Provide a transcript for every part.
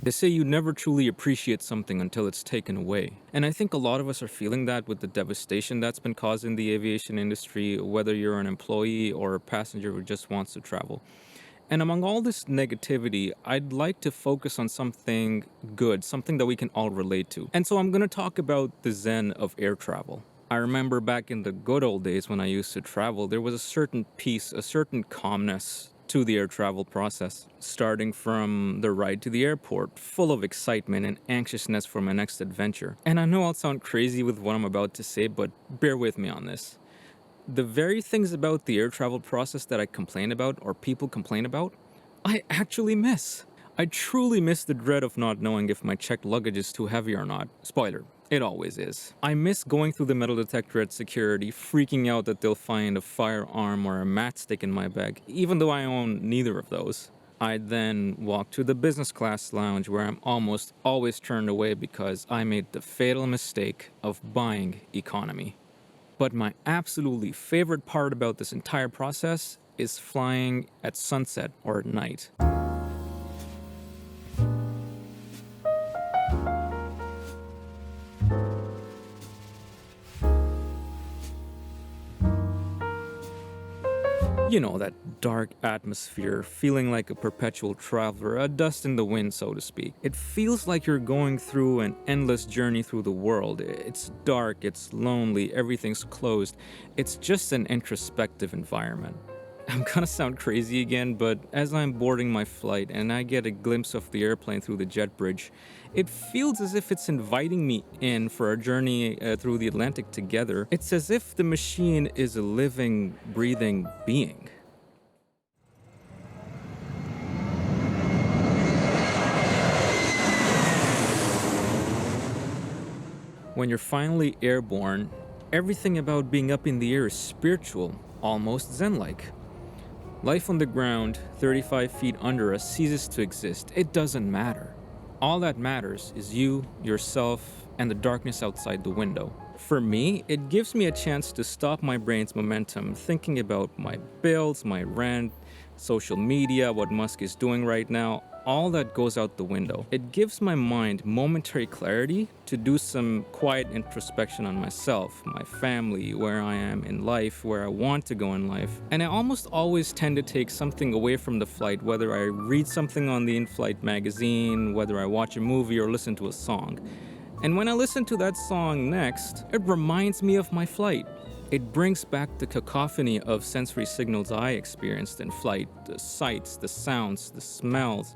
They say you never truly appreciate something until it's taken away. And I think a lot of us are feeling that with the devastation that's been caused in the aviation industry, whether you're an employee or a passenger who just wants to travel. And among all this negativity, I'd like to focus on something good, something that we can all relate to. And so I'm going to talk about the zen of air travel. I remember back in the good old days when I used to travel, there was a certain peace, a certain calmness to the air travel process, starting from the ride to the airport, full of excitement and anxiousness for my next adventure. And I know I'll sound crazy with what I'm about to say, but bear with me on this. The very things about the air travel process that I complain about or people complain about, I actually miss. I truly miss the dread of not knowing if my checked luggage is too heavy or not. Spoiler, it always is. I miss going through the metal detector at security, freaking out that they'll find a firearm or a matchstick in my bag, even though I own neither of those. I'd then walk to the business class lounge where I'm almost always turned away because I made the fatal mistake of buying economy. But my absolutely favorite part about this entire process is flying at sunset or at night. You know, that dark atmosphere, feeling like a perpetual traveler, a dust in the wind, so to speak. It feels like you're going through an endless journey through the world. It's dark, it's lonely, everything's closed. It's just an introspective environment. I'm gonna sound crazy again, but as I'm boarding my flight and I get a glimpse of the airplane through the jet bridge, it feels as if it's inviting me in for a journey through the Atlantic together. It's as if the machine is a living, breathing being. When you're finally airborne, everything about being up in the air is spiritual, almost zen-like. Life on the ground, 35 feet under us, ceases to exist. It doesn't matter. All that matters is you, yourself, and the darkness outside the window. For me, it gives me a chance to stop my brain's momentum, thinking about my bills, my rent, social media, what Musk is doing right now. All that goes out the window. It gives my mind momentary clarity to do some quiet introspection on myself, my family, where I am in life, where I want to go in life. And I almost always tend to take something away from the flight, whether I read something on the in-flight magazine, whether I watch a movie or listen to a song. And when I listen to that song next, it reminds me of my flight. It brings back the cacophony of sensory signals I experienced in flight, the sights, the sounds, the smells.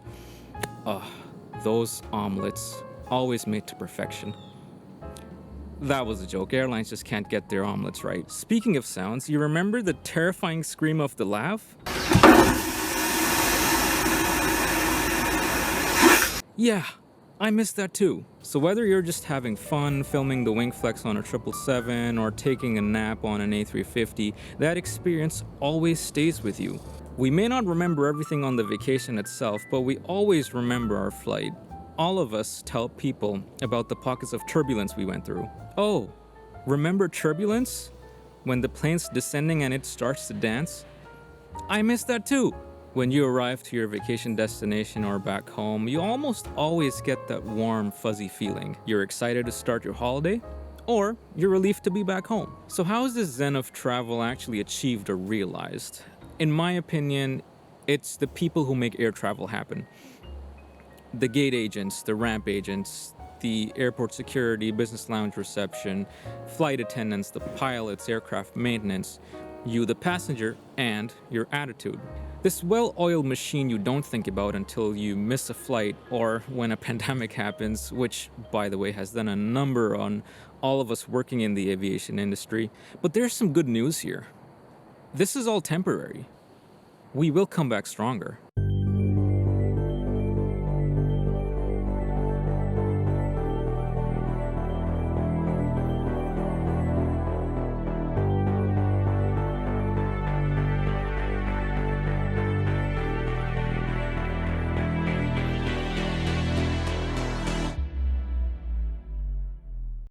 Those omelets, always made to perfection. That was a joke. Airlines just can't get their omelets right. Speaking of sounds, you remember the terrifying scream of the laugh? Yeah, I missed that too. So whether you're just having fun filming the wing flex on a 777 or taking a nap on an A350, that experience always stays with you. We may not remember everything on the vacation itself, but we always remember our flight. All of us tell people about the pockets of turbulence we went through. Oh, remember turbulence? When the plane's descending and it starts to dance? I missed that too. When you arrive to your vacation destination or back home, you almost always get that warm, fuzzy feeling. You're excited to start your holiday, or you're relieved to be back home. So how is this zen of travel actually achieved or realized? In my opinion, it's the people who make air travel happen. The gate agents, the ramp agents, the airport security, business lounge reception, flight attendants, the pilots, aircraft maintenance, you the passenger, and your attitude. This well-oiled machine you don't think about until you miss a flight or when a pandemic happens, which, by the way, has done a number on all of us working in the aviation industry. But there's some good news here. This is all temporary. We will come back stronger.